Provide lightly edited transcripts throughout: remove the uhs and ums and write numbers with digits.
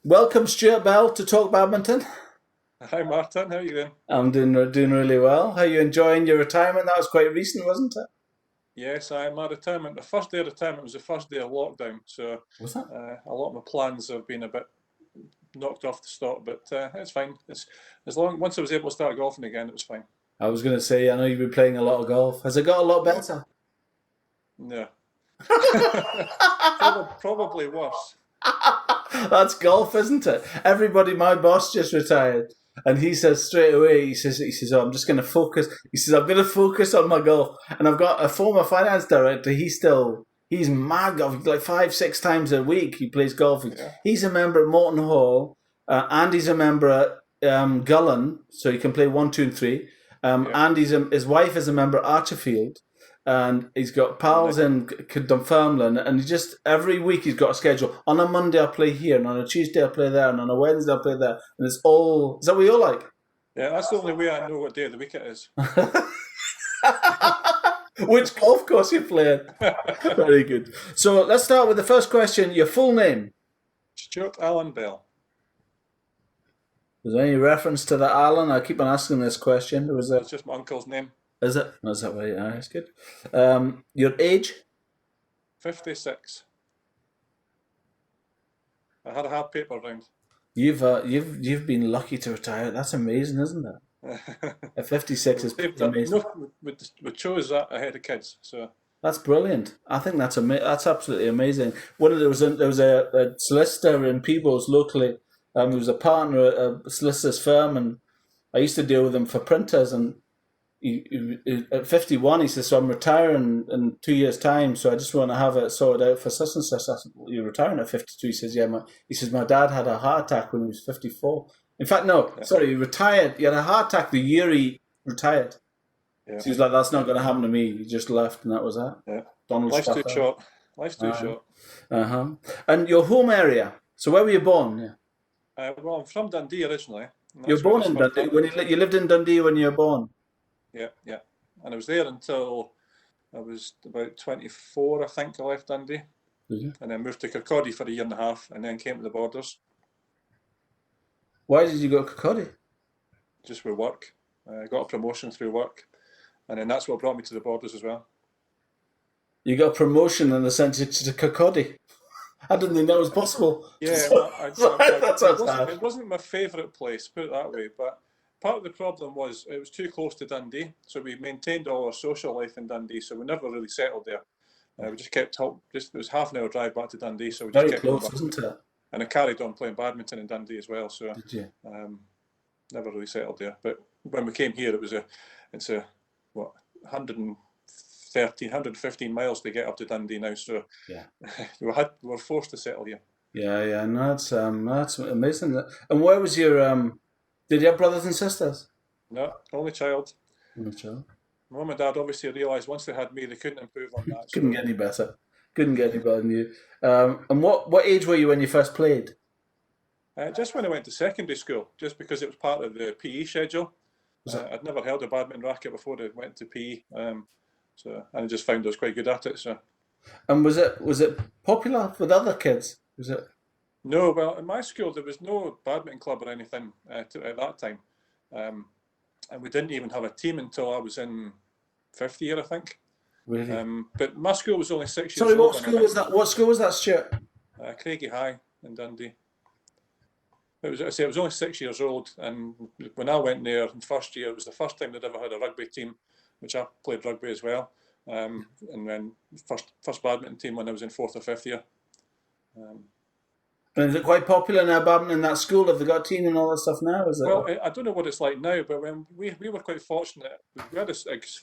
Welcome, Stuart Bell, to Talk Badminton. Hi Martin, how are you doing? I'm doing really well. How are you enjoying your retirement? That was quite recent, wasn't it? Yes, I'm my retirement. The first day of retirement was the first day of lockdown, so Was that? a lot of my plans have been a bit knocked off the start, but it's fine. It's as long once I was able to start golfing again, it was fine. I was going to say, I know you've been playing a lot of golf. Has it got a lot Yeah, better? no, probably worse. That's golf, isn't it? Everybody, my boss just retired, and he says straight away, he says, oh, I'm just going to focus. He says, I'm going to focus on my golf, and I've got a former finance director. He's mad golf. Like 5, 6 times a week he plays golf. Yeah, He's a member at Morton Hall, and he's a member at Gullen, so he can play 1, 2, and 3. yeah, And his wife is a member at Archerfield, and he's got pals nice. in Dunfermline, and he just every week he's got a schedule. On a Monday I play here, and on a Tuesday I play there, and on a Wednesday I play there, and it's all. Is that what you're like? Yeah, that's the only way I know what day of the week it is. Which golf course you playing? Very good. So let's start with the first question. Your full name. Stuart Allen Bell. Was there any reference to that, Alan? I keep on asking this question. Was there? It's just my uncle's name. Is it? Is that right? Ah, that's good. Your age? 56. I had a hard paper round. You've been lucky to retire. That's amazing, isn't it? At 56 We is saved pretty that. amazing. No, we chose that ahead of kids. So That's brilliant. I think that's absolutely amazing. There was a solicitor in Peebles locally. He was a partner at a solicitor's firm, and I used to deal with him for printers. And at 51, he says, "So I'm retiring in 2 years' time. So I just want to have it sorted out for such and such." I said, "Well, you're retiring at 52?" He says, "Yeah." My dad had a heart attack when he was 54. In fact, no, yeah, sorry, he retired. He had a heart attack the year he retired. yeah, So he was like, "That's not going to happen to me." He just left, and that was that. yeah. Donald Life's too Stuffer. short. Life's too Uh short. huh. And your home area. So where were you born? Yeah. Well, I'm from Dundee originally, and You were that's where born this in first Dundee. When badminton. you lived in Dundee when you were born. Yeah, yeah. And I was there until I was about 24, I think. I left Dundee, Did you? and then moved to Kirkcaldy for a year and a half, and then came to the Borders Why did you go to Kirkcaldy? just with work. I got a promotion through work, and then that's what brought me to the Borders as well. You got a promotion and they sent you to Kirkcaldy. I didn't think that was possible. Yeah, That it sounds wasn't harsh. it wasn't my favourite place, put it that way. But part of the problem was it was too close to Dundee, so we maintained all our social life in Dundee, so we never really settled there. We just kept just it was half an hour drive back to Dundee, so we just Very kept going close, back. isn't it? And I carried on playing badminton in Dundee as well, so Did you? um, never really settled there. But when we came here, it's a what 115 miles to get up to Dundee now, so Yeah. we were forced to settle here. Yeah, yeah. No, that's amazing. And where was your Did you have brothers and sisters? No, only child. No child. Mum and dad obviously realised once they had me, they couldn't improve on that. Couldn't So get any better. Couldn't get any better than you. And what age were you when you first played? just when I went to secondary school, just because it was part of the PE schedule, Was it? I'd never held a badminton racket before I went to PE. And I just found I was quite good at it. So And was it popular with other kids? Was it? no, well, in my school there was no badminton club or anything at that time, um, and we didn't even have a team until I was in fifth year, I think. Really? But my school was only 6 years Sorry, old what when I school went. was that? What school was that, Stuart? Craigie High in Dundee. I say it was only 6 years old, and when I went there in first year, it was the first time they'd ever had a rugby team, which I played rugby as well. And then first badminton team when I was in fourth or fifth year. Um, And is it quite popular now, badminton in that school? Have they got a team and all that stuff now? Is it? well, I don't know what it's like now, but when we were quite fortunate, we had a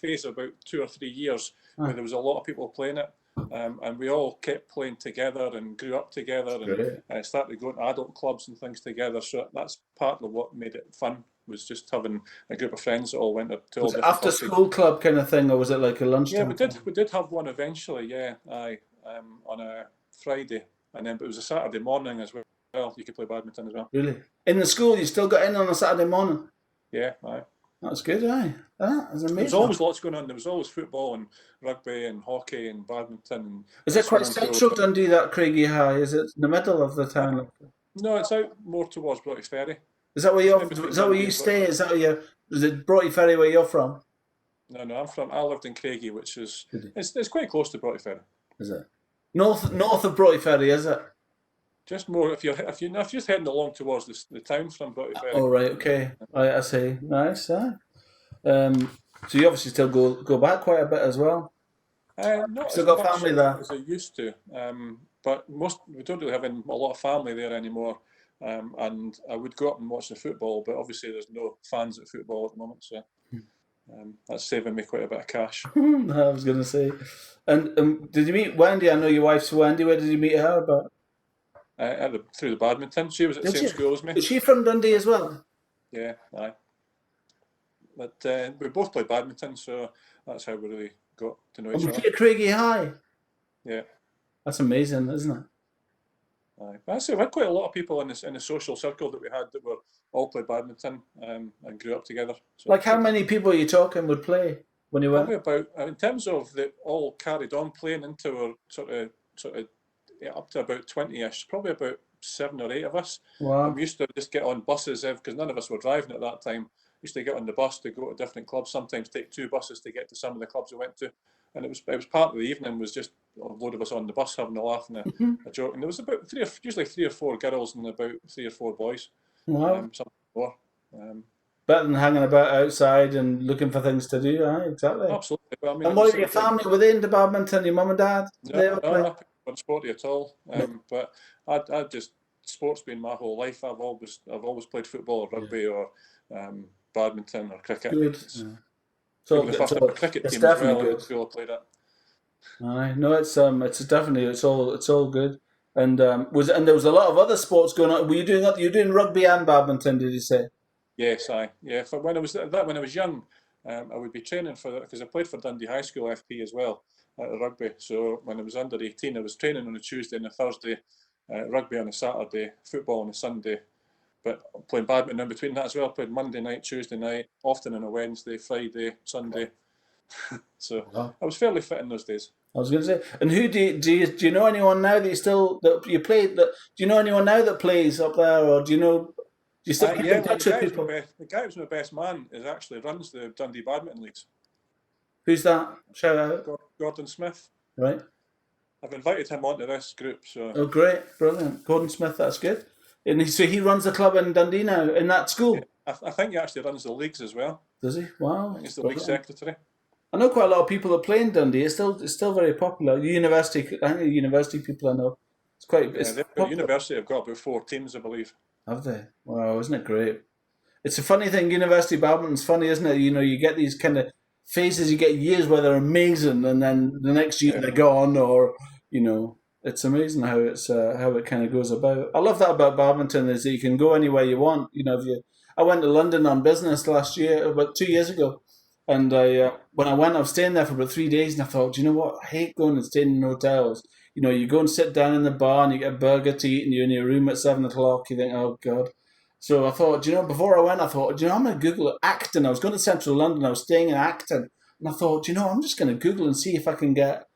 phase of about 2 or 3 years where Ah, there was a lot of people playing it, and we all kept playing together and grew up together and great. started going to adult clubs and things together. So that's part of what made it fun, was just having a group of friends that all went to all Was it different after clubs. school club kind of thing, or was it like a Yeah, we lunchtime did. thing? We did have one eventually. Yeah, on a Friday, and then but it was a Saturday morning as well. You could play badminton as well. Really? In the school, you still got in on a Saturday morning? Yeah, aye. That's good, aye. That is There was amazing. always lots going on. There was always football and rugby and hockey and badminton Is and it quite swimming pools. central, Dundee, that Craigie High? Is it in the middle of the town? No, it's out more towards Broughty Ferry. Is that where It's you? in between Is that where Dundee you and stay? Broughty. Is that where you? Is it Broughty Ferry where you're from? No, I lived in Craigie, which is it's quite close to Broughty Ferry. Is it north of Broughty Ferry? Is it? Just more if you're just heading along towards the town from Broughty Ferry. Oh right, okay. I see. Nice. So you obviously still go back quite a bit as well. Not Still as got much family there. as I used to, but we don't really have a lot of family there anymore. And I would go up and watch the football, but obviously there's no fans at football at the moment, so that's saving me quite a bit of cash. I was going to say. And did you meet Wendy? I know your wife's Wendy. Where did you meet her? But Through the badminton, she was at the same school as me. Is she from Dundee as well? Yeah, aye. But we both played badminton, so that's how we really got to know each And other. she at Craigie High. Yeah. That's amazing, isn't it? But I say we had quite a lot of people in the social circle that we had that were all played badminton and grew up together. So like how many people are you talking would play when you went? Probably about in terms of the all carried on playing into our sort of up to about 20ish. Probably about 7 or 8 of us. Wow. And we used to just get on buses because none of us were driving at that time. We used to get on the bus to go to different clubs. Sometimes take 2 buses to get to some of the clubs we went to. And it was part of the evening was just a load of us on the bus having a laugh and a joke. And there was about usually 3 or 4 girls and about 3 or 4 boys. Wow. Some more. Better than hanging about outside and looking for things to do, right? Exactly. Absolutely. But, I mean, and what are your family? Were they into badminton? Your mum and dad? No, not sporty at all. But I just sports been my whole life. I've always played football or rugby or badminton or cricket. Good. So the first ever cricket team as well. Good. I played it. Aye, no, it's definitely it's all good. And there was a lot of other sports going on. You're doing rugby and badminton, did you say? Yes, yeah. When I was young, I would be training for that because I played for Dundee High School FP as well at the rugby. So when I was under 18, I was training on a Tuesday and a Thursday, rugby on a Saturday, football on a Sunday. But playing badminton in between that as well. I played Monday night, Tuesday night, often on a Wednesday, Friday, Sunday. So I was fairly fit in those days. I was going to say, and who do you know anyone now that you played? Do you know anyone now that plays up there, or do you know? Do you still keep in touch with people? The guy who's my best man actually runs the Dundee Badminton leagues. Who's that? Shout out. Gordon Smith. Right. I've invited him onto this group. So. Oh, great, brilliant, Gordon Smith. That's good. And so he runs the club in Dundee now in that school. Yeah, I think he actually runs the leagues as well. Does he? Wow. I think he's the league secretary. I know quite a lot of people that play in Dundee. It's still very popular. I think the university people I know. It's quite. The university have got about 4 teams, I believe. Have they? Wow, isn't it great? It's a funny thing. University badminton's funny, isn't it? You get these kind of phases. You get years where they're amazing, and then the next year they're gone, or it's amazing how it kind of goes about. I love that about badminton is that you can go anywhere you want. I went to London on business last year, about 2 years ago. And when I went, I was staying there for about 3 days, and I thought, do you know what? I hate going and staying in hotels. You go and sit down in the bar, and you get a burger to eat, and you're in your room at 7 o'clock. You think, oh God. So I thought, before I went, I'm going to Google Acton. I was going to Central London. I was staying in Acton, and I thought, I'm just going to Google and see if I can get,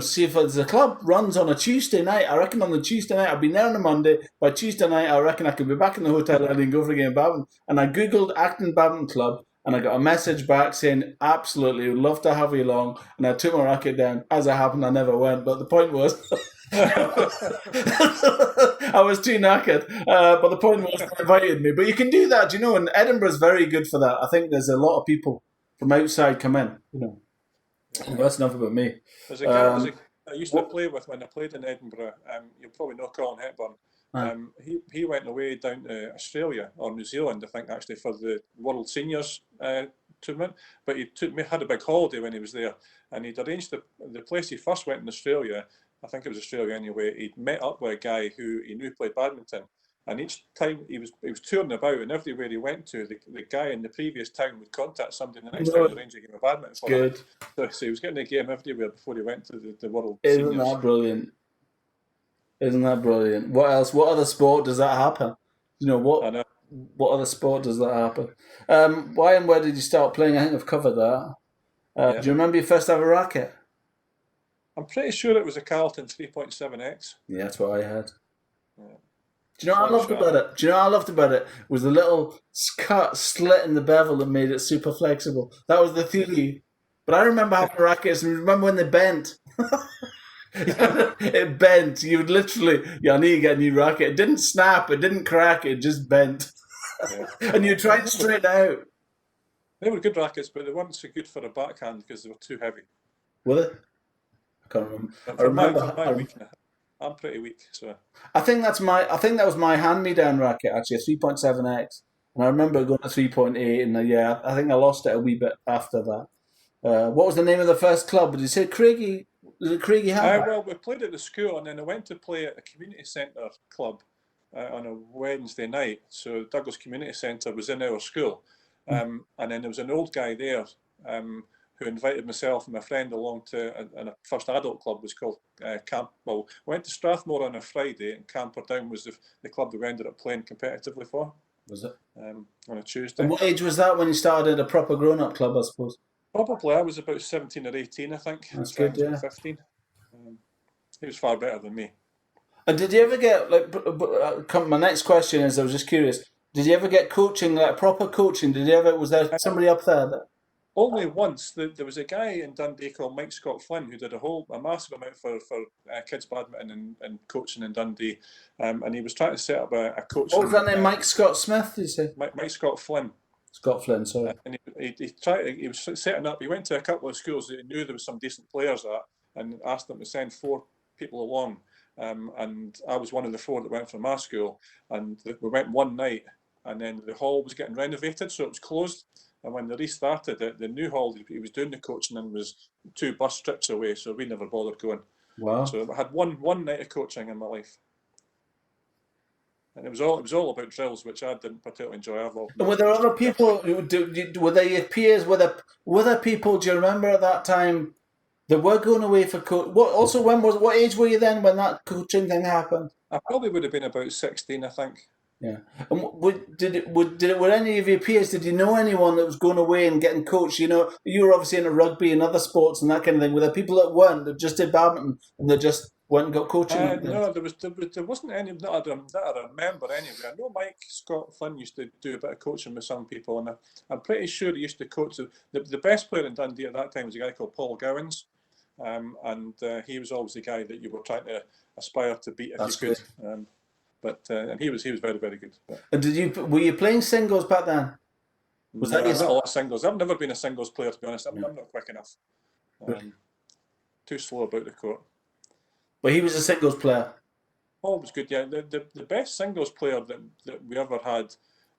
see if there's a club runs on a Tuesday night. I reckon on the Tuesday night, I'll be there on a Monday. By Tuesday night, I reckon I could be back in the hotel early and go for a game of badminton. And I Googled Acton Badminton Club. And I got a message back saying, absolutely, would love to have you along. And I took my racket down. As it happened, I never went. But the point was, I was too knackered. But the point was, they invited me. But you can do that, and Edinburgh's very good for that. I think there's a lot of people from outside come in, Well, that's enough about me. There's a guy I used to play with when I played in Edinburgh. You'll probably know Colin Hepburn. He went away down to Australia or New Zealand, I think, actually for the World Seniors tournament. But he had a big holiday when he was there, and he'd arranged the place he first went in Australia. I think it was Australia anyway. He'd met up with a guy who he knew played badminton, and each time he was touring about, and everywhere he went to, the guy in the previous town would contact somebody the next time to arrange a game of badminton for him. So he was getting a game everywhere before he went to the World Seniors. Isn't that brilliant? Isn't that brilliant? What else? What other sport does that happen? What? I know. What other sport does that happen? Why and where did you start playing? I think I've covered that. Do you remember your first ever racket? I'm pretty sure it was a Carlton 3.7X. Yeah, that's what I had. Yeah. Do you know what I loved about it? Do you know what I loved about it? Was the little cut slit in the bevel that made it super flexible. That was the theory. But I remember having rackets, and remember when they bent? It bent. You would literally, I need to get a new racket. It didn't snap, it didn't crack, it just bent. Yeah. And you tried straight out. They were good rackets, but they weren't so good for a backhand because they were too heavy. Were they? I can't remember. But for my weakness, I'm pretty weak, so. I think that was my hand-me-down racket actually, a 3.7x, and I remember going to 3.8, and yeah, I think I lost it a wee bit after that. What was the name of the first club? Did you say Craigie? Was it Craigie? Well, we played at the school, and then I went to play at a community centre club on a Wednesday night. So Douglas Community Centre was in our school, and then there was an old guy there who invited myself and my friend along to a first adult club was called Camp. Well, we went to Strathmore on a Friday, and Camperdown was the club that we ended up playing competitively for. Was it? On a Tuesday. And what age was that when you started a proper grown-up club, I suppose? Probably I was about 17 or 18, I think. That's good, yeah. 15. He was far better than me. And did you ever get, my next question is, I was just curious, did you ever get coaching, like proper coaching? Was there somebody up there that... Only once. There was a guy in Dundee called Mike Scott Flynn who did a massive amount for kids badminton and coaching in Dundee, and he was trying to set up a coaching... What was that name, Mike Scott Smith, did you say? Mike Scott Flynn. Scott Flynn, sorry. And he was setting up, he went to a couple of schools that he knew there was some decent players at and asked them to send 4 people along. And I was one of the 4 that went from my school. And we went one night, and then the hall was getting renovated, so it was closed. And when they restarted it, the new hall, he was doing the coaching and was 2 bus trips away, so we never bothered going. Wow. So I had one night of coaching in my life. And it was all about drills, which I didn't particularly enjoy. And were there other people? Were there your peers? Were there people? Do you remember at that time that were going away for coach? What age were you then when that coaching thing happened? I probably would have been about 16, I think. Yeah. And were any of your peers? Did you know anyone that was going away and getting coached? You know, you were obviously into rugby and other sports and that kind of thing. Were there people that weren't, that just did badminton and they just went and got coaching? No, there wasn't any that I remember anyway. I know Mike Scott Flynn used to do a bit of coaching with some people, and I'm pretty sure he used to coach. The best player in Dundee at that time was a guy called Paul Gowans, and he was always the guy that you were trying to aspire to beat if you could. And he was very, very good. And were you playing singles back then? Not a lot of singles. I've never been a singles player, to be honest. I'm not quick enough. Too slow about the court. But he was a singles player. Paul was good, yeah. The best singles player that we ever had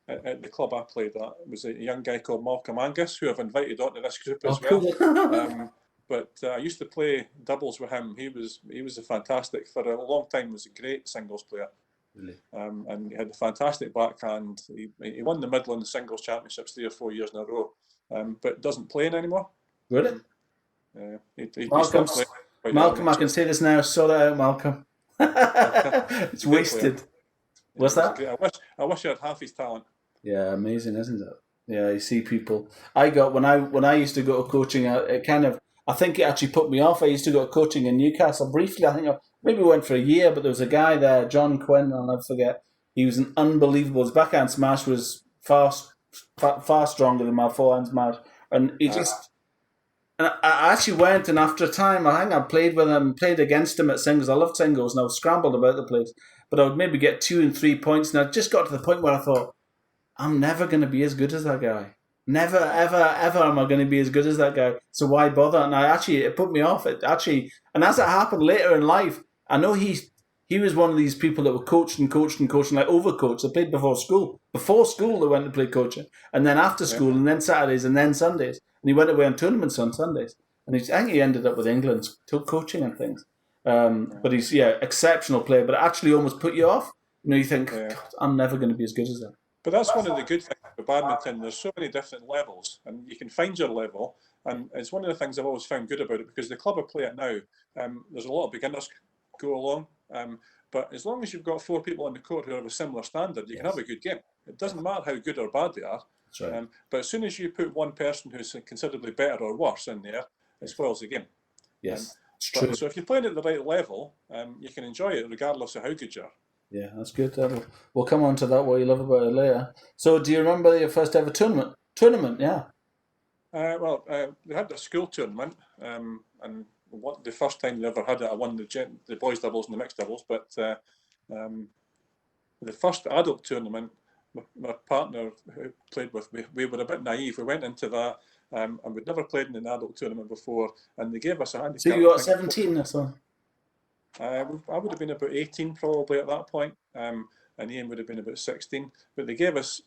at the club I played at was a young guy called Malcolm Angus, who I've invited onto this group as well. Cool. But I used to play doubles with him. He was a fantastic, for a long time, was a great singles player. Really? And he had a fantastic backhand. He won the Midland Singles Championships 3 or 4 years in a row, but doesn't play anymore. Really? Malcolm, I can say this now. Sort it out, Malcolm. It's wasted. What's that? I wish I had half his talent. Yeah, amazing, isn't it? Yeah, you see people. I got when I used to go to coaching. I think it actually put me off. I used to go to coaching in Newcastle briefly. I think I maybe went for a year, but there was a guy there, John Quinn, I'll never forget. He was an unbelievable. His backhand smash was far stronger than my forehand smash, and he just. And I actually went, and after a time, I think I played with him, played against him at singles. I loved singles, and I was scrambled about the place. But I would maybe get 2 and 3 points, and I just got to the point where I thought, I'm never going to be as good as that guy. Never, ever, ever am I going to be as good as that guy. So why bother? And it put me off. And as it happened later in life, I know he was one of these people that were coached, like overcoached. They played before school. Before school, they went to play coaching. And then after school, and then Saturdays, and then Sundays. And he went away on tournaments on Sundays. And I think he ended up with England, still coaching and things. But he's, exceptional player. But it actually almost put you off. You think, God, I'm never going to be as good as that. But that's one of the good things about badminton. There's so many different levels, and you can find your level. And it's one of the things I've always found good about it, because the club I play at now, there's a lot of beginners go along. But as long as you've got 4 people on the court who are of a similar standard, you can have a good game. It doesn't matter how good or bad they are. That's right. But as soon as you put one person who's considerably better or worse in there, it spoils the game. Yes, it's true. So if you're playing at the right level, you can enjoy it regardless of how good you are. Yeah, that's good. We'll come on to that, what you love about it later. So do you remember your first ever tournament? Tournament, yeah. They had a school tournament, and the first time they ever had it, I won the boys doubles and the mixed doubles. But um, the first adult tournament, my partner who played with me, we were a bit naive. We went into that, and we'd never played in an adult tournament before, and they gave us a So handicap. you got 17 or so? I would have been about 18 probably at that point, and Ian would have been about 16. But they gave us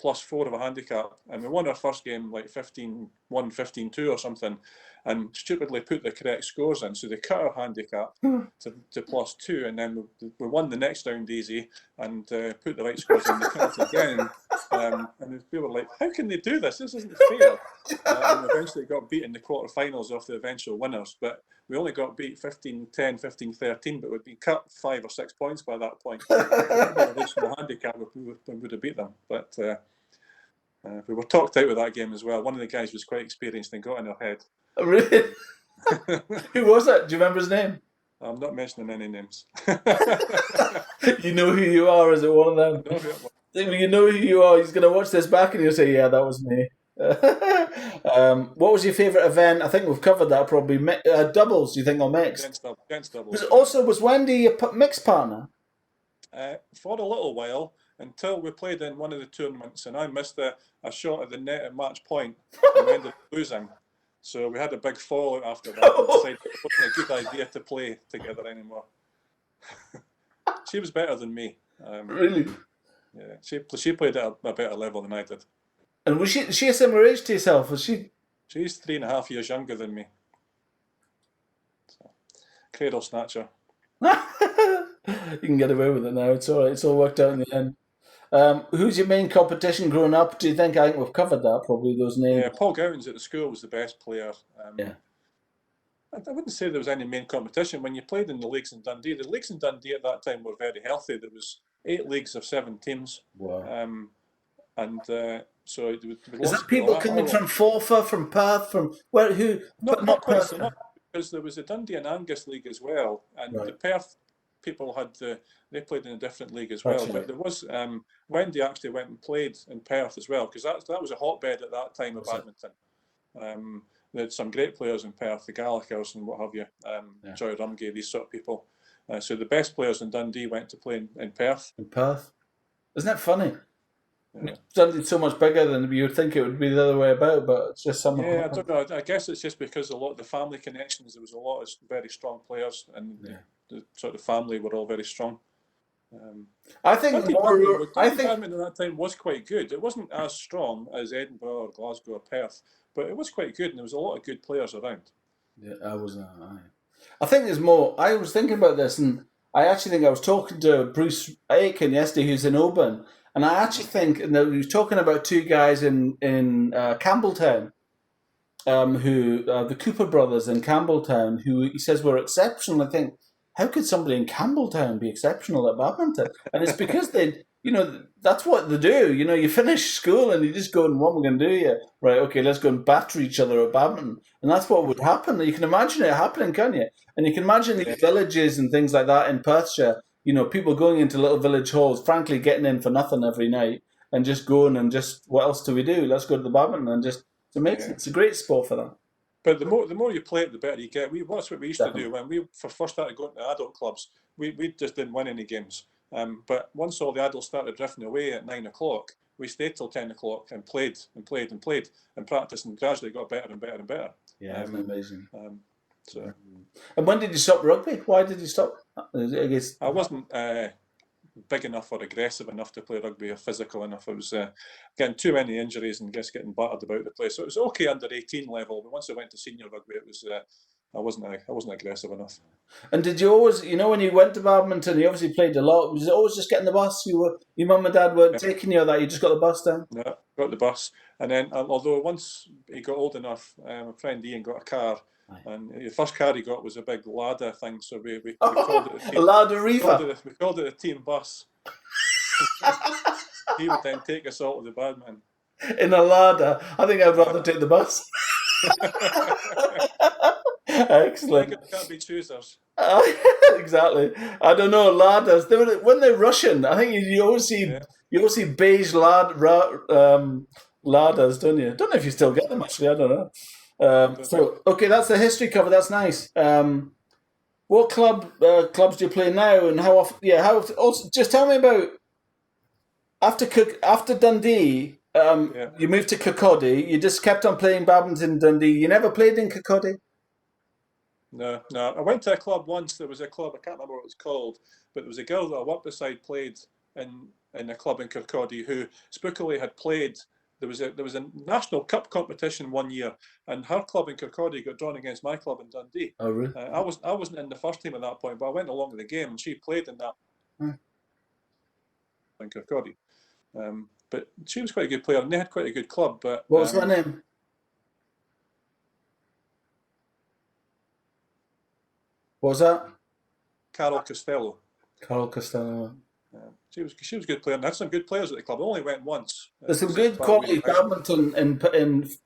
+4 of a handicap, and we won our first game like 15-1, 15-2 or something, and stupidly put the correct scores in. So they cut our handicap to +2, and then we won the next round easy and put the right scores in. They cut it again, and we were like, how can they do this? This isn't fair. And we eventually got beat in the quarterfinals of the eventual winners, but we only got beat 15-10, 15-13, but we'd been cut 5 or 6 points by that point. The additional handicap, we would have beat them. But we were talked out with that game as well. One of the guys was quite experienced and got in our head. Oh, really? Who was it? Do you remember his name? I'm not mentioning any names. You know who you are, is it one of them? You know who you are. He's going to watch this back and he'll say, yeah, that was me. What was your favourite event? I think we've covered that probably. Doubles, do you think, or mixed? Against doubles. Was Wendy a mixed partner? For a little while, until we played in one of the tournaments and I missed a shot at the net at match point and we ended up losing. So we had a big fallout after that and decided it wasn't a good idea to play together anymore. She was better than me. Really? Yeah, she played at a better level than I did. And was she a similar age to yourself? Was she? She's 3.5 years younger than me. So, cradle snatcher. You can get away with it now. It's all right. It's all worked out in the end. Who's your main competition growing up? Do you think? I think we've covered that. Probably those names. Yeah, Paul Gowans at the school was the best player. Yeah. I wouldn't say there was any main competition when you played in the leagues in Dundee. The leagues in Dundee at that time were very healthy. There was 8 leagues of 7 teams. Wow. So is that people coming from Forfar, from Perth, from where? Who? Not quite so much, because there was a Dundee and Angus league as well, and the Perth people they played in a different league as well. But there was Wendy actually went and played in Perth as well, because that was a hotbed at that time of badminton. They had some great players in Perth, the Gallaghers and what have you, Joy Rumgay, these sort of people. So the best players in Dundee went to play in Perth. In Perth, isn't that funny? Yeah. Dundee's so much bigger than you would think it would be the other way about, but it's just something. Yeah, I don't know. I guess it's just because a lot of the family connections. There was a lot of very strong players, and the sort of family were all very strong. I think badminton at that time was quite good. It wasn't as strong as Edinburgh or Glasgow or Perth, but it was quite good, and there was a lot of good players around. Yeah, I think there's more. I was thinking about this, and I actually think I was talking to Bruce Aiken yesterday, who's in Oban. And I actually think he was talking about 2 guys in Campbelltown, who the Cooper brothers in Campbelltown, who he says were exceptional. I think, how could somebody in Campbelltown be exceptional at badminton? And it's because that's what they do. You finish school and you just go, and what we're going to do here? Right, okay, let's go and batter each other at badminton. And that's what would happen. You can imagine it happening, can't you? And you can imagine these villages and things like that in Perthshire. People going into little village halls, frankly, getting in for nothing every night and just going and just, what else do we do? Let's go to the badminton and just, it's a great sport for that. But the more you play it, the better you get. That's what we used to do when we first started going to adult clubs. We just didn't win any games. But once all the adults started drifting away at 9 o'clock, we stayed till 10 o'clock and played and played and played and practiced, and gradually got better and better and better. Yeah, amazing. And when did you stop rugby? Why did you stop? I guess I wasn't big enough or aggressive enough to play rugby or physical enough. I was getting too many injuries and just getting battered about the place. So it was okay under 18 level, but once I went to senior rugby, it was I wasn't aggressive enough. And did you always, when you went to badminton, you obviously played a lot. Was it always just getting the bus? Your mum and dad weren't taking you, or that you just got the bus down? Yeah, got the bus, and then although once he got old enough, my friend Ian got a car. And the first car he got was a big ladder thing, so we called it a ladder reefer. We called it a team bus. He would then take us all to the badminton. In a ladder? I think I'd rather take the bus. Excellent. Beggars can't be choosers. Exactly. I don't know, ladders. When they're Russian, I think you always see Yeah. beige ladders, don't you? Don't know if you still get them actually. I don't know. So okay, that's the history cover. That's nice. What clubs do you play now, and how often? Yeah, how also just tell me about after Dundee. Yeah. You moved to Kirkcaldy. You just kept on playing badminton in Dundee. You never played in Kirkcaldy? No. I went to a club once. There was a club, I can't remember what it was called, but there was a girl that I worked beside played in a club in Kirkcaldy who spookily had played. There was a national cup competition one year, and her club in Kirkcaldy got drawn against my club in Dundee. Oh, really? I wasn't in the first team at that point, but I went along to the game, and she played in that in Kirkcaldy. But she was quite a good player, and they had quite a good club. But What was her name? What was that? Carol Costello. Carol Costello. She was a good player, and had some good players at the club. I only went once. There's some good quality badminton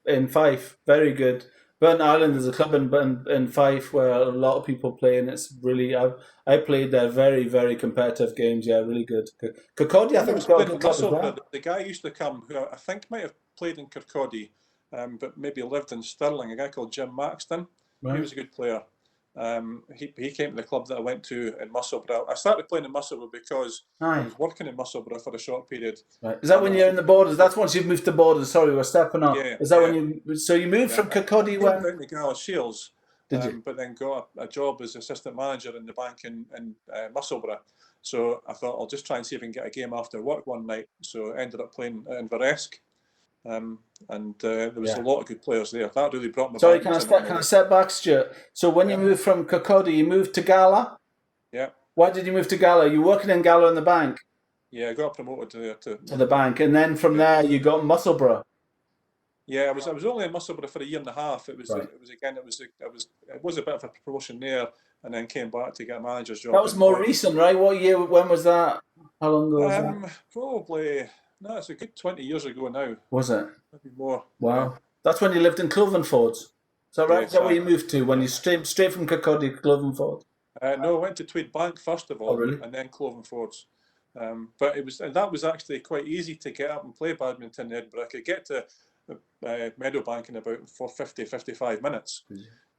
in Fife. Very good. Burnt Island is a club in Fife where a lot of people play, and it's really I played there. Very, very competitive games. Yeah, really good. Kirkcaldy, I think, has got a good club as well. The guy used to come, who I think might have played in Kirkcaldy, but maybe lived in Stirling. A guy called Jim Maxton. Right. He was a good player. He came to the club that I went to in Musselburgh. I started playing in Musselburgh because I was working in Musselburgh for a short period. Right. Is that when you're in the Borders? That's once you've moved to Borders. Sorry, we're stepping up. Yeah, Is that when you? So you moved from Kirkcaldy when? I went to Gala Shields, Did you? But then got a job as assistant manager in the bank in Musselburgh. So I thought I'll just try and see if I can get a game after work one night. So I ended up playing at Inverness. And there was a lot of good players there. That really brought me. Sorry, can I step back, Stuart? So when you moved from Kirkcaldy, you moved to Gala? Yeah. Why did you move to Gala? You working in Gala in the bank? Yeah, I got promoted to the bank, and then from there you got Musselburgh. Yeah, I was only in Musselburgh for a year and a half. It was a bit of a promotion there, and then came back to get a manager's job. That was more recent, right? What year? When was that? How long ago was that? Probably. No, it's a good 20 years ago now. Was it? Maybe more. Wow. Yeah. That's when you lived in Clovenford. Is that right? Yeah, Is that where you moved to? When you straight from Kirkcaldy to Clovenford? No, I went to Tweed Bank first of all, and then Clovenfords. But that was actually quite easy to get up and play badminton in Edinburgh. I could get to Meadowbank in about 55 minutes.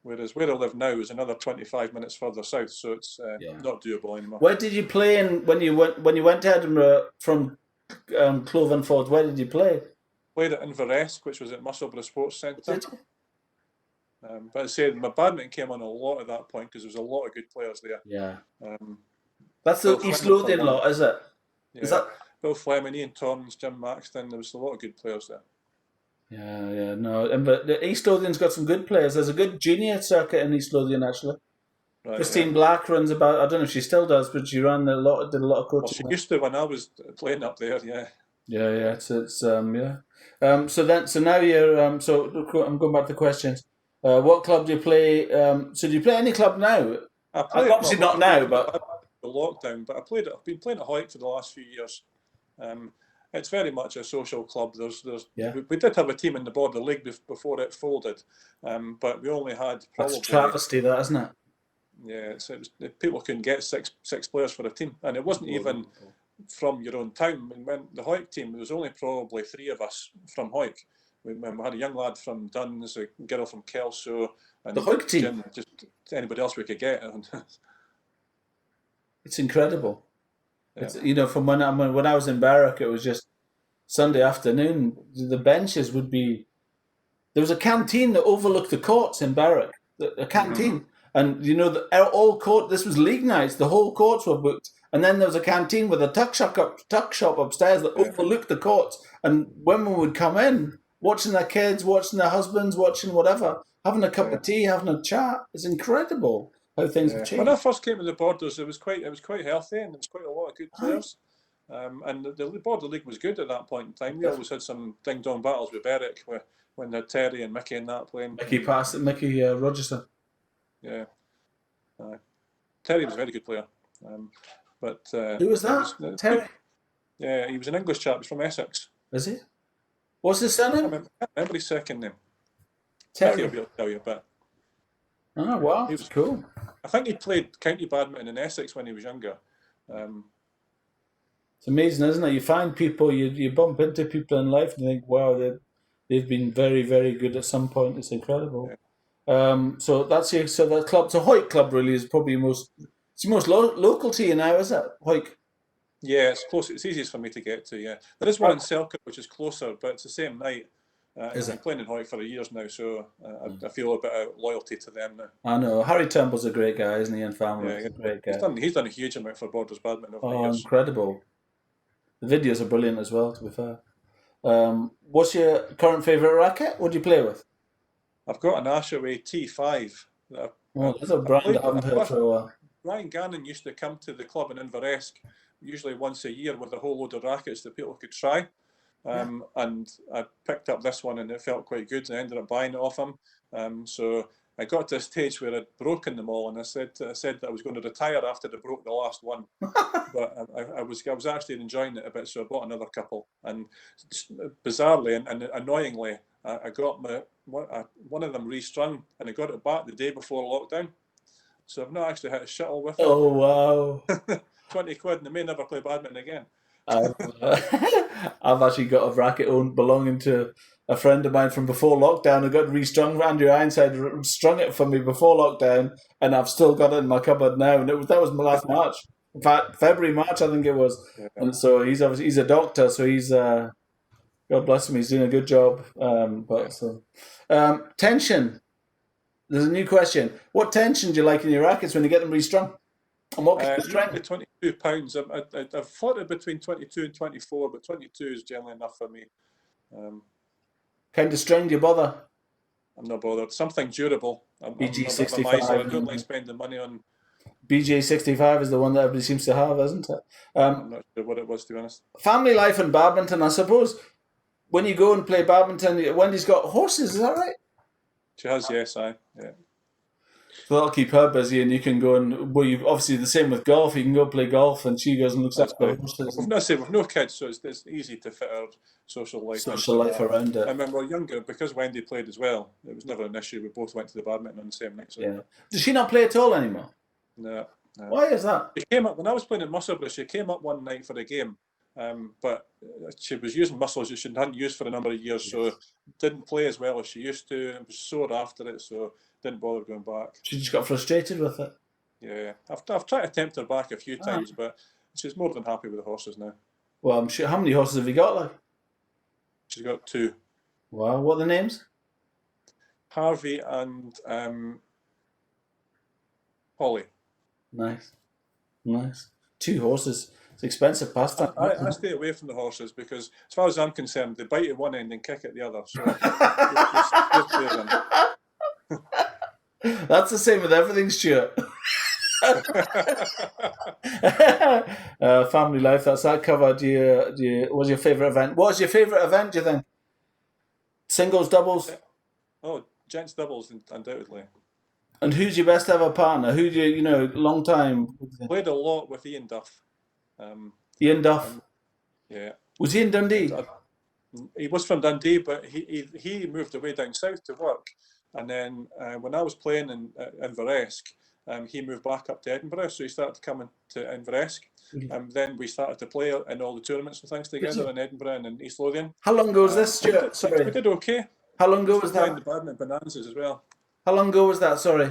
Whereas where I live now is another 25 minutes further south, so it's not doable anymore. Where did you play when you went to Edinburgh from Clovenford? Where did you play? Played at Inverness, which was at Musselburgh Sports Centre. But I said my badminton came on a lot at that point because there was a lot of good players there. Yeah. That's the East Lothian lot, is it? Yeah. Is that Bill Fleming, Ian Torrance, Jim Maxton? There was a lot of good players there. Yeah, no. But the East Lothian's got some good players. There's a good junior circuit in East Lothian actually. Right, Christine Black runs about. I don't know if she still does, but she did a lot of coaching. Well, she used to when I was playing up there. Yeah. Yeah. So so now you're. So I'm going back to the questions. What club do you play? So do you play any club now? Obviously not now, but the lockdown. But I've been playing at Hoyt for the last few years. It's very much a social club. We did have a team in the Border League before it folded, but we only had probably. That's a travesty, that, isn't it? Yeah, people couldn't get six players for a team, and it wasn't even from your own town. When the Hoyt team, there was only probably 3 of us from Hoyt. We had a young lad from Duns, a girl from Kelso, and the Hoyt team. Jim, just anybody else we could get. It's incredible. Yeah. It's, from when I was in Berwick, it was just Sunday afternoon. The benches would be. There was a canteen that overlooked the courts in Berwick. A canteen. Mm-hmm. And all court. This was league nights. The whole courts were booked, and then there was a canteen with a tuck shop upstairs that overlooked the courts. And women would come in, watching their kids, watching their husbands, watching whatever, having a cup of tea, having a chat. It's incredible how things have changed. When I first came to the Borders, it was quite healthy, and there was quite a lot of good players. And the Border League was good at that point in time. We always had some ding-dong battles with Berwick, when they had Terry and Mickey and that playing. Mickey Rogerson. Yeah, Terry was a very good player, but who was that? Terry. Yeah, he was an English chap. He's from Essex. Is he? What's his surname? I can't remember his second name. Terry. I'll be able to tell you, but Oh, wow. He was. Cool. I think he played county badminton in Essex when he was younger. Um, It's amazing, isn't it? You find people, you bump into people in life and you think, wow, they've been very, very good at some point. It's incredible. yeah. So that club, so Hoyt Club really is probably it's most local to you now, is it? Hoyt. Yeah, it's close. It's easiest for me to get to. Yeah, there is one in Selkirk which is closer, but it's the same night. Is I've been it? playing in Hoyt for years now, so I feel a bit of loyalty to them now. I know. Harry Temple's a great guy, isn't he? And family, Yeah, he's a great he's guy. done a huge amount for Borders Badminton over the Oh, years. incredible. The videos are brilliant as well, to be fair. What's your current favourite racket? What do you play with? I've got an Ashaway T5. That Oh, that's a I brand played. I haven't heard for a while. Ryan Gannon used to come to the club in Inverness, usually once a year, with a whole load of rackets that people could try. And I picked up this one and it felt quite good, and I ended up buying it off him. So I got to a stage where I'd broken them all, and I said that I was going to retire after I broke the last one. But I was actually enjoying it a bit, so I bought another couple. And bizarrely and annoyingly, I got one of them restrung, and I got it back the day before lockdown. So I've not actually hit a shuttle with it. Oh, wow. 20 quid, and I may never play badminton again. I've, I've actually got a racket belonging to a friend of mine from before lockdown. I got restrung. Andrew Ironside strung it for me before lockdown, and I've still got it in my cupboard now. And that was my last March. In fact, February, March, I think it was. Yeah. And so he's a doctor, so he's God bless him, he's doing a good job. Tension. There's a new question. What tension do you like in your rackets when you get them restrung? And what kind of strength? £22. I've flirted between 22 and 24, but 22 is generally enough for me. Kind of string do you bother? I'm not bothered. Something durable. BG65. I don't like spending money on. BJ65 is the one that everybody seems to have, isn't it? I'm not sure what it was, to be honest. Family life and badminton, I suppose. When you go and play badminton, Wendy's got horses, is that right? She has, yes, yeah. So that'll keep her busy, and you can go and you've obviously the same with golf. You can go play golf, and she goes and looks after the horses. We've no kids, so it's easy to fit our social life around it. And when we were younger, because Wendy played as well, it was never an issue. We both went to the badminton on the same night. So. Yeah. Does she not play at all anymore? No. Why is that? She came up when I was playing at Musselburgh. She came up one night for a game, but she was using muscles that she hadn't used for a number of years, so didn't play as well as she used to. And was sore after it, so didn't bother going back. She just got frustrated with it. Yeah, I've tried to tempt her back a few times, but she's more than happy with the horses now. Well, I'm sure. How many horses have you got, like? She's got 2. Wow, what are the names? Harvey and Holly. Nice. 2 horses. It's expensive pastime. I stay away from the horses because, as far as I'm concerned, they bite at one end and kick at the other. So that's the same with everything, Stuart. Family life. That's that covered. What's your favourite event? What was your favourite event? Do you think? Singles, doubles? Oh, gents doubles, undoubtedly. And who's your best ever partner? Who do you know? Long time. Played a lot with Ian Duff. Ian Duff. Yeah. Was he in Dundee? He was from Dundee, but he moved away down south to work. And then when I was playing in Inverness, he moved back up to Edinburgh, so he started coming to Inverness. Then we started to play in all the tournaments and things together in Edinburgh and in East Lothian. How long ago was this, Stuart? We did okay. How long ago was that? The badminton bonanzas as well. How long ago was that? Sorry.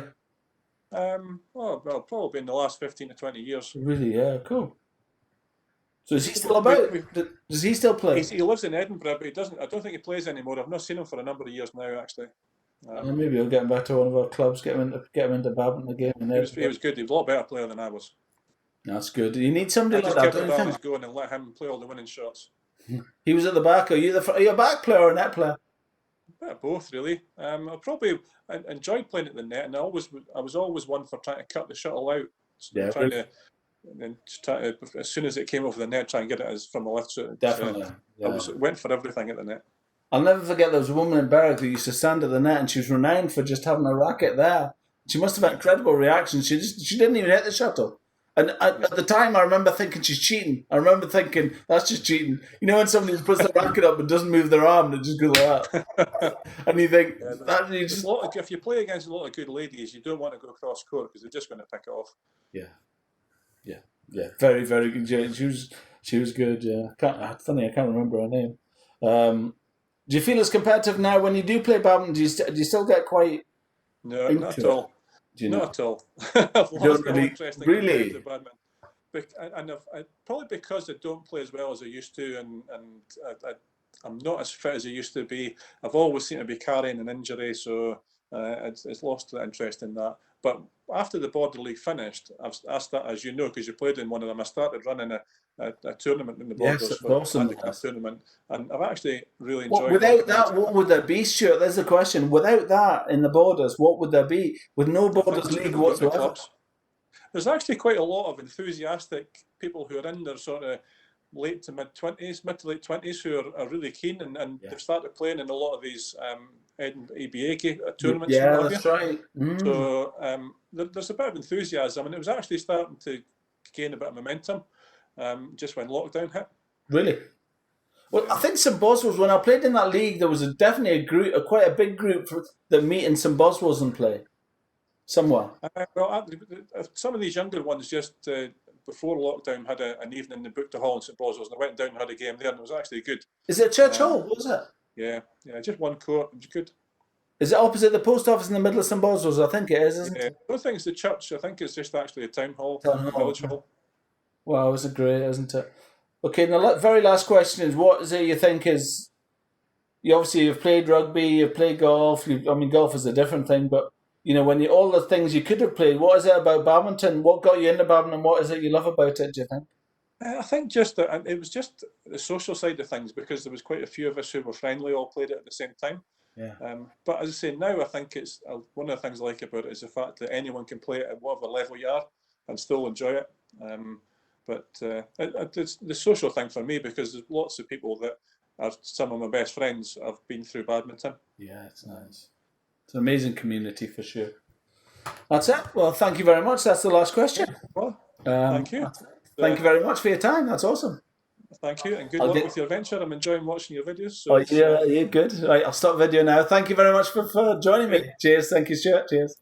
Probably in the last 15 to 20 years. Really? Yeah, cool. So is he still about? Does he still play? He lives in Edinburgh, but he doesn't. I don't think he plays anymore. I've not seen him for a number of years now, actually. Maybe we'll get him back to one of our clubs. Get him into badminton again. He was good. He was a lot better player than I was. That's good. You need somebody like that. Just kept the going and let him play all the winning shots. He was at the back. Are you a back player or a net player? Both, really. I probably enjoyed playing at the net, and I was always one for trying to cut the shuttle out. As soon as it came over the net, try and get it as from the left. So definitely. I went for everything at the net. I'll never forget there was a woman in Berwick who used to stand at the net, and she was renowned for just having a racket there. She must have had incredible reactions. She didn't even hit the shuttle. And at the time, I remember thinking she's cheating. I remember thinking, that's just cheating. You know when somebody puts their racket up and doesn't move their arm, and it just goes like that. And you think, if you play against a lot of good ladies, you don't want to go cross court because they're just going to pick it off. Yeah. Very, very good. She was good, yeah. I can't remember her name. Do you feel it's competitive now when you do play badminton? Do you still get quite... No, not at all. Not at all. I've lost no interest in competitive badminton. And probably because I don't play as well as I used to, and I'm not as fit as I used to be. I've always seemed to be carrying an injury, so it's lost the interest in that. But after the Border League finished, I started, as you know, because you played in one of them, I started running a tournament in the Borders for awesome. the handicap tournament, and I've actually really enjoyed it. Without that, what would there be, Stuart? There's a question. Without that in the Borders, what would there be? With no Borders League whatsoever? There's actually quite a lot of enthusiastic people who are in their sort of late to mid 20s, mid to late 20s, who are really keen, and they've started playing in a lot of these ABA tournaments. Yeah, that's right. So there's a bit of enthusiasm, and it was actually starting to gain a bit of momentum just when lockdown hit. Really? Well, I think St Boswell's, when I played in that league, there was definitely a group, quite a big group that meet in St Boswell's and play somewhere. Some of these younger ones just before lockdown had an evening, they booked a hall in St Boswell's, and I went down and had a game there, and it was actually good. Is it Church Hall? Was it? Yeah, just one court. It was good. Is it opposite the post office in the middle of St Boswell's? I think it is, isn't it? I don't think it's the church. I think it's just actually a town hall. Village hall. Wow, is it great, isn't it? Okay, and the very last question is, what is it you think is... You've played rugby, you've played golf. Golf is a different thing, but when all the things you could have played, what is it about badminton? What got you into badminton? What is it you love about it, do you think? I think just that it was just the social side of things, because there was quite a few of us who were friendly, all played it at the same time. Yeah. But as I say, now I think it's one of the things I like about it is the fact that anyone can play it at whatever level you are and still enjoy it. But it's the social thing for me, because there's lots of people that are some of my best friends have been through badminton. Yeah, it's nice. It's an amazing community for sure. That's it. Well, thank you very much. That's the last question. Well, thank you. Thank you very much for your time. That's awesome. Thank you, and good luck with your venture. I'm enjoying watching your videos. So yeah, good. Right, I'll stop video now. Thank you very much for joining me. Cheers. Thank you, Stuart. Cheers.